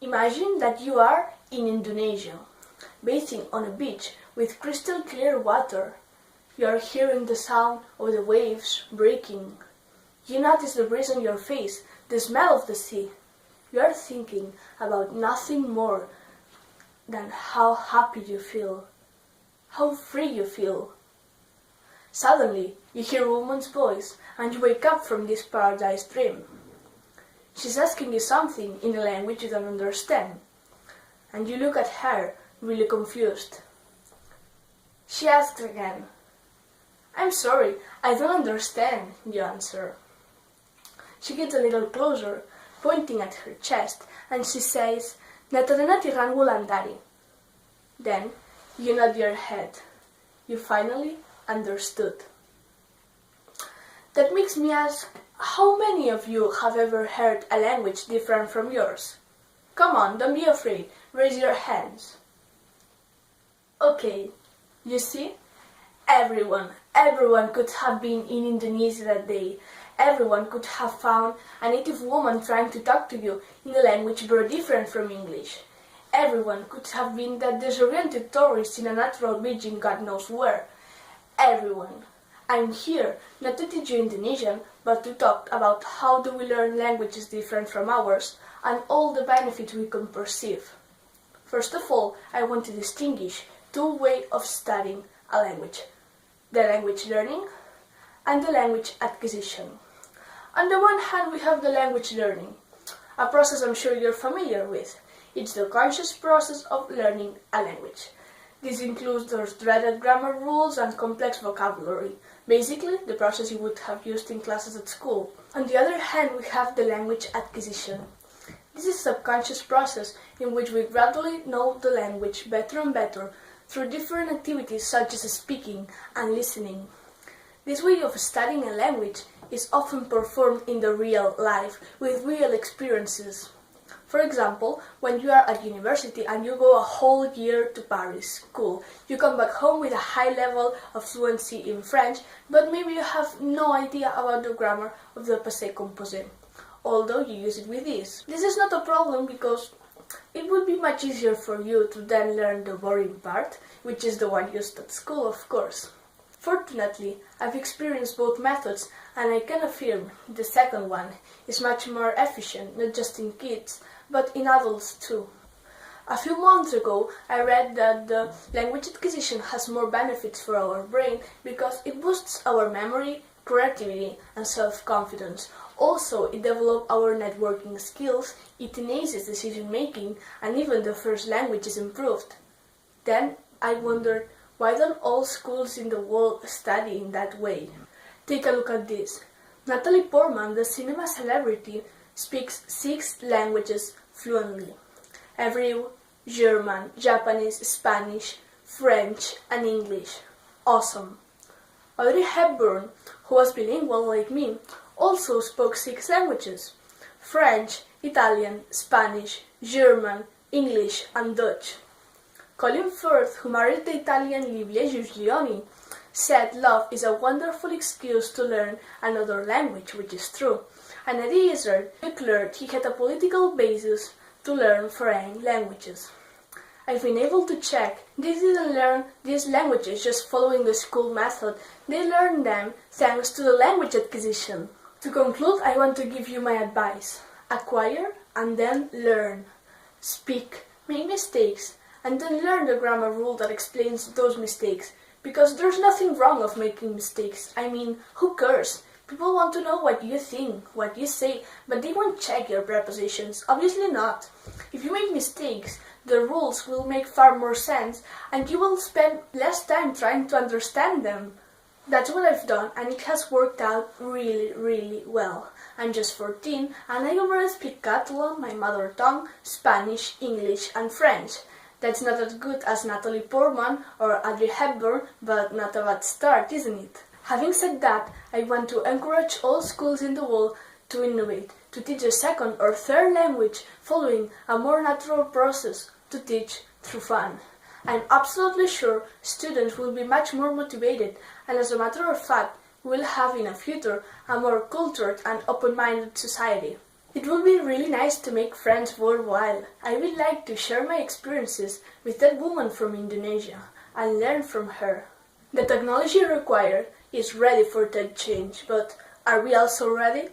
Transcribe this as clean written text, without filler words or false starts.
Imagine that you are in Indonesia, bathing on a beach with crystal clear water. You are hearing the sound of the waves breaking. You notice the breeze on your face, the smell of the sea. You are thinking about nothing more than how happy you feel, how free you feel. Suddenly, you hear a woman's voice and you wake up from this paradise dream. She's asking you something in a language you don't understand, and you look at her, really confused. She asks again. "I'm sorry, I don't understand," you answer. She gets a little closer, pointing at her chest, and she says, "Natalena Tiran Wulandari." Then you nod your head. You finally understood. That makes me ask, how many of you have ever heard a language different from yours? Come on, don't be afraid, raise your hands. Okay, you see? Everyone could have been in Indonesia that day. Everyone could have found a native woman trying to talk to you in a language very different from English. Everyone could have been that disoriented tourist in a natural beach in God knows where. Everyone. I'm here not to teach you Indonesian, but to talk about how do we learn languages different from ours and all the benefits we can perceive. First of all, I want to distinguish two ways of studying a language: the language learning and the language acquisition. On the one hand, we have the language learning, a process I'm sure you're familiar with. It's the conscious process of learning a language. This includes those dreaded grammar rules and complex vocabulary, basically the process you would have used in classes at school. On the other hand, we have the language acquisition. This is a subconscious process in which we gradually know the language better and better through different activities such as speaking and listening. This way of studying a language is often performed in the real life with real experiences. For example, when you are at university and you go a whole year to Paris school, you come back home with a high level of fluency in French, but maybe you have no idea about the grammar of the passé composé, although you use it with ease. This is not a problem because it would be much easier for you to then learn the boring part, which is the one used at school, of course. Fortunately, I've experienced both methods, and I can affirm the second one is much more efficient, not just in kids, but in adults too. A few months ago, I read that the language acquisition has more benefits for our brain because it boosts our memory, creativity, and self-confidence. Also, it develops our networking skills, it enhances decision-making, and even the first language is improved. Then I wondered, why don't all schools in the world study in that way? Take a look at this. Natalie Portman, the cinema celebrity, speaks 6 languages fluently: Hebrew, German, Japanese, Spanish, French, and English. Awesome. Audrey Hepburn, who was bilingual like me, also spoke 6 languages: French, Italian, Spanish, German, English, and Dutch. Colin Firth, who married the Italian Livia Giuglioni, said love is a wonderful excuse to learn another language, which is true. And Eddie Izzard declared he had a political basis to learn foreign languages. I've been able to check, they didn't learn these languages just following the school method, they learned them thanks to the language acquisition. To conclude, I want to give you my advice. Acquire and then learn. Speak, make mistakes, and then learn the grammar rule that explains those mistakes. Because there's nothing wrong of making mistakes. I mean, who cares? People want to know what you think, what you say, but they won't check your prepositions. Obviously not. If you make mistakes, the rules will make far more sense, and you will spend less time trying to understand them. That's what I've done, and it has worked out really, really well. I'm just 14, and I already speak Catalan, my mother tongue, Spanish, English, and French. That's not as good as Natalie Portman or Audrey Hepburn, but not a bad start, isn't it? Having said that, I want to encourage all schools in the world to innovate, to teach a second or third language following a more natural process, to teach through fun. I'm absolutely sure students will be much more motivated, and as a matter of fact, we'll have in the future a more cultured and open-minded society. It would be really nice to make friends worldwide. I would like to share my experiences with that woman from Indonesia and learn from her. The technology required is ready for that change, but are we also ready?